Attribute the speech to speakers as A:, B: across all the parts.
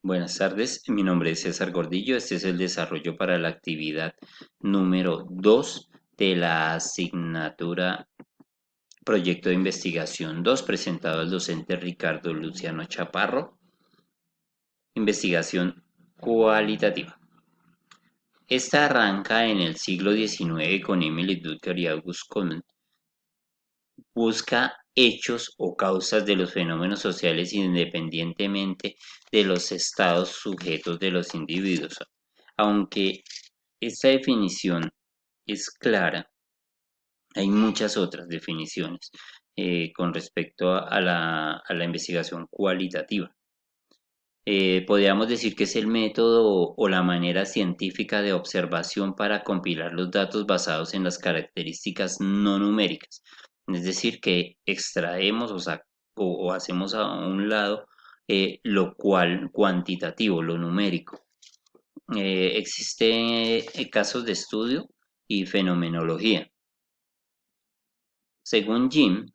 A: Buenas tardes, mi nombre es César Gordillo. Este es el desarrollo para la actividad número 2 de la asignatura Proyecto de Investigación 2, presentado al docente Ricardo Luciano Chaparro. Investigación cualitativa. Esta arranca en el siglo XIX con Emily Durkheim y Auguste Comte. Busca hechos o causas de los fenómenos sociales independientemente de los estados sujetos de los individuos. Aunque esta definición es clara, hay muchas otras definiciones con respecto a la investigación cualitativa. Podríamos decir que es el método o la manera científica de observación para compilar los datos basados en las características no numéricas. Es decir, que extraemos o hacemos a un lado lo cual cuantitativo, lo numérico. Existen casos de estudio y fenomenología. Según Jim,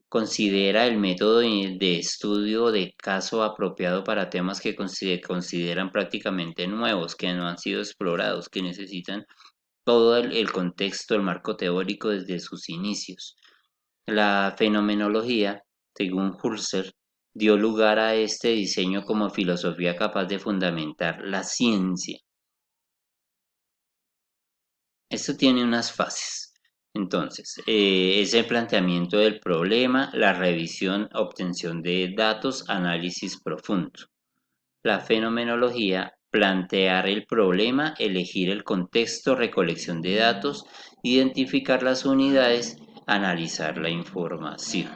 A: considera el método de estudio de caso apropiado para temas que consideran prácticamente nuevos, que no han sido explorados, que necesitan todo el contexto, el marco teórico desde sus inicios. La fenomenología, según Husserl, dio lugar a este diseño como filosofía capaz de fundamentar la ciencia. Esto tiene unas fases. Entonces, es el planteamiento del problema, la revisión, obtención de datos, análisis profundo. La fenomenología, plantear el problema, elegir el contexto, recolección de datos, identificar las unidades, analizar la información.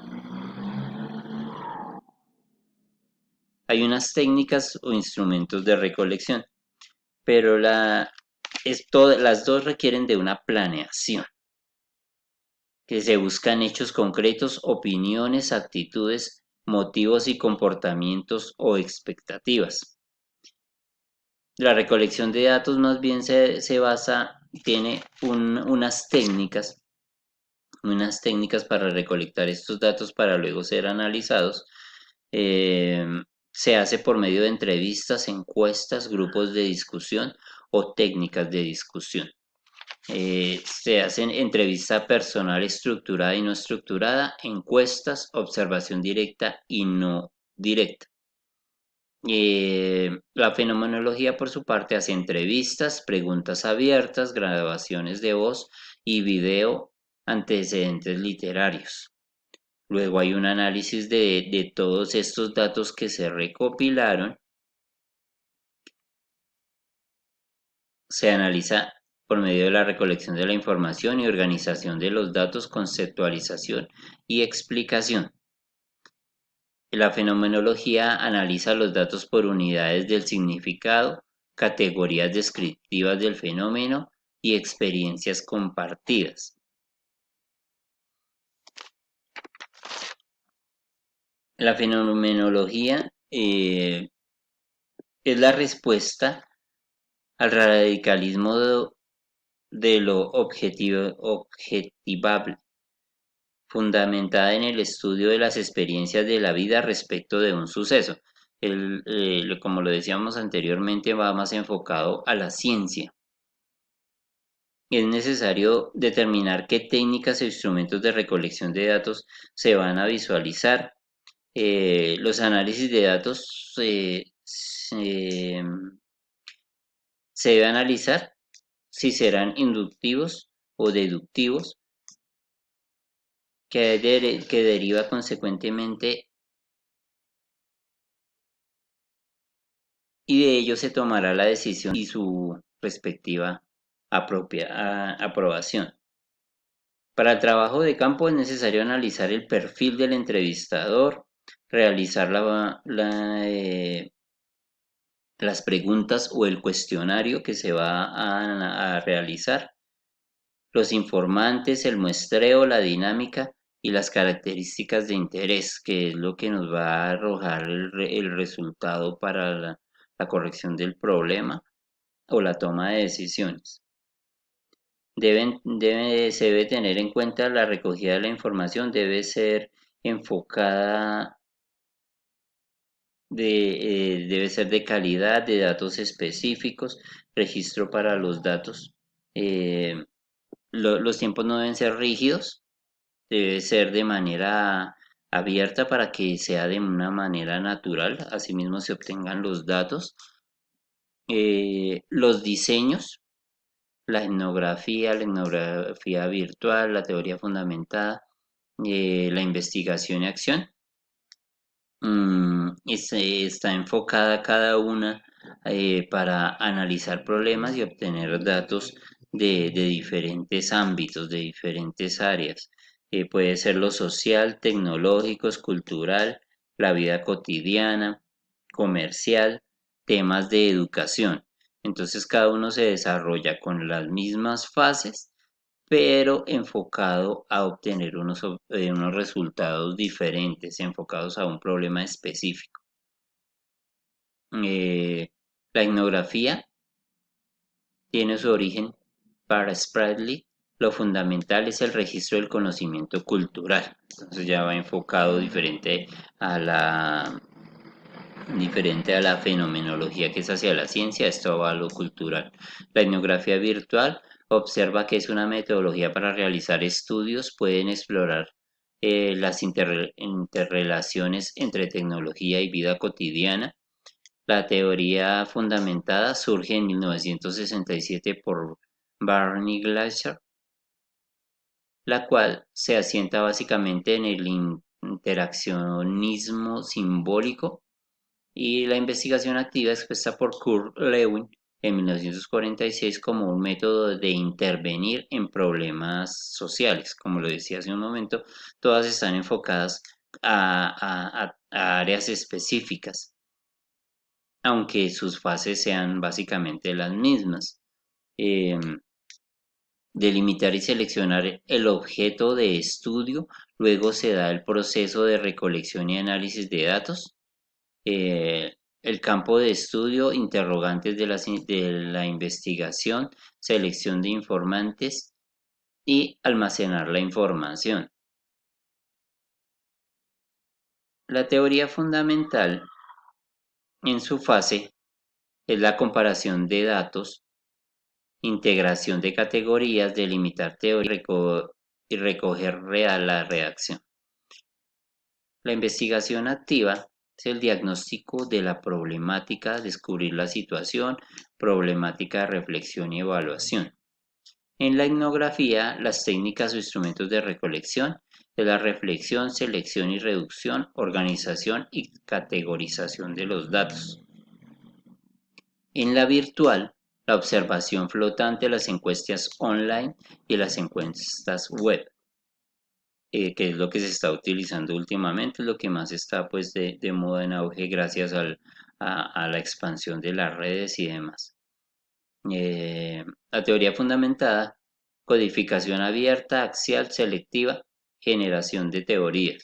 A: Hay unas técnicas o instrumentos de recolección, pero las dos requieren de una planeación, que se buscan hechos concretos, opiniones, actitudes, motivos y comportamientos o expectativas. La recolección de datos más bien se basa, tiene unas técnicas para recolectar estos datos para luego ser analizados. Eh, Se hace por medio de entrevistas, encuestas, grupos de discusión o técnicas de discusión. Se hacen entrevista personal estructurada y no estructurada, encuestas, observación directa y no directa. La fenomenología, por su parte, hace entrevistas, preguntas abiertas, grabaciones de voz y video, antecedentes literarios. Luego hay un análisis de todos estos datos que se recopilaron. Se analiza por medio de la recolección de la información y organización de los datos, conceptualización y explicación. La fenomenología analiza los datos por unidades del significado, categorías descriptivas del fenómeno y experiencias compartidas. La fenomenología es la respuesta al radicalismo de lo objetivable, fundamentada en el estudio de las experiencias de la vida respecto de un suceso. Como lo decíamos anteriormente, va más enfocado a la ciencia. Es necesario determinar qué técnicas e instrumentos de recolección de datos se van a visualizar. Los análisis de datos se debe analizar si serán inductivos o deductivos, que deriva consecuentemente, y de ello se tomará la decisión y su respectiva aprobación. Para el trabajo de campo es necesario analizar el perfil del entrevistador, realizar las preguntas o el cuestionario que se va a realizar, los informantes, el muestreo, la dinámica y las características de interés, que es lo que nos va a arrojar el resultado para la corrección del problema o la toma de decisiones. Se debe tener en cuenta la recogida de la información, debe ser enfocada debe ser de calidad, de datos específicos, registro para los datos. eh, los tiempos no deben ser rígidos, debe ser de manera abierta para que sea de una manera natural, asimismo se obtengan los datos. Los diseños, la etnografía virtual, la teoría fundamentada, la investigación y acción. Está enfocada cada una para analizar problemas y obtener datos de diferentes ámbitos, de diferentes áreas. Puede ser lo social, tecnológicos, cultural, la vida cotidiana, comercial, temas de educación. Entonces cada uno se desarrolla con las mismas fases pero enfocado a obtener unos resultados diferentes, enfocados a un problema específico. Eh, la etnografía tiene su origen para Spradley. Lo fundamental es el registro del conocimiento cultural. Entonces ya va enfocado diferente a la fenomenología que es hacia la ciencia, esto va a lo cultural. La etnografía virtual observa que es una metodología para realizar estudios, pueden explorar las interrelaciones entre tecnología y vida cotidiana. La teoría fundamentada surge en 1967 por Barney Glaser, la cual se asienta básicamente en el interaccionismo simbólico y la investigación activa expuesta por Kurt Lewin en 1946 como un método de intervenir en problemas sociales. Como lo decía hace un momento, todas están enfocadas a áreas específicas, aunque sus fases sean básicamente las mismas. Eh, Delimitar y seleccionar el objeto de estudio, luego se da el proceso de recolección y análisis de datos. El campo de estudio, interrogantes de la investigación, selección de informantes y almacenar la información. La teoría fundamental en su fase es la comparación de datos, integración de categorías, delimitar teoría y recoger la redacción. La investigación activa es el diagnóstico de la problemática, descubrir la situación, problemática de reflexión y evaluación. En la etnografía, las técnicas o instrumentos de recolección es la reflexión, selección y reducción, organización y categorización de los datos. En la virtual, la observación flotante, las encuestas online y las encuestas web, que es lo que se está utilizando últimamente, es lo que más está pues de moda en auge gracias a la expansión de las redes y demás. La teoría fundamentada, codificación abierta, axial, selectiva, generación de teorías.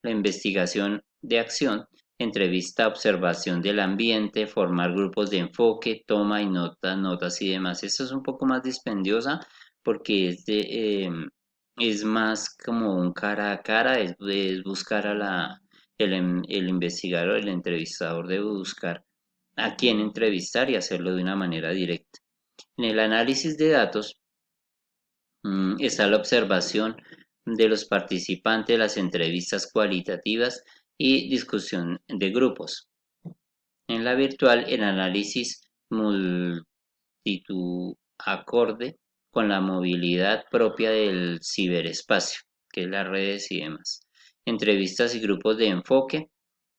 A: La investigación de acción, entrevista, observación del ambiente, formar grupos de enfoque, toma y notas y demás. Esto es un poco más dispendiosa porque es más como un cara a cara, es buscar el investigador, el entrevistador debe buscar a quién entrevistar y hacerlo de una manera directa. En el análisis de datos está la observación de los participantes, las entrevistas cualitativas y discusión de grupos. En la virtual, el análisis multitud-acorde con la movilidad propia del ciberespacio, que es las redes y demás. Entrevistas y grupos de enfoque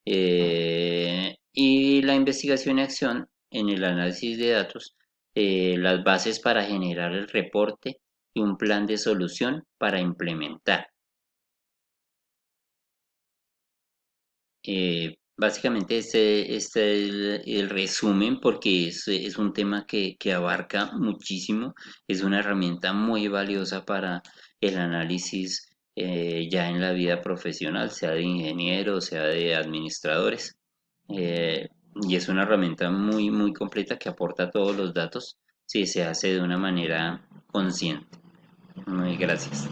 A: y la investigación y acción en el análisis de datos, las bases para generar el reporte y un plan de solución para implementar. Básicamente este es el resumen porque es un tema que abarca muchísimo, es una herramienta muy valiosa para el análisis ya en la vida profesional, sea de ingenieros, sea de administradores. eh, y es una herramienta muy completa que aporta todos los datos si se hace de una manera consciente. Muy gracias.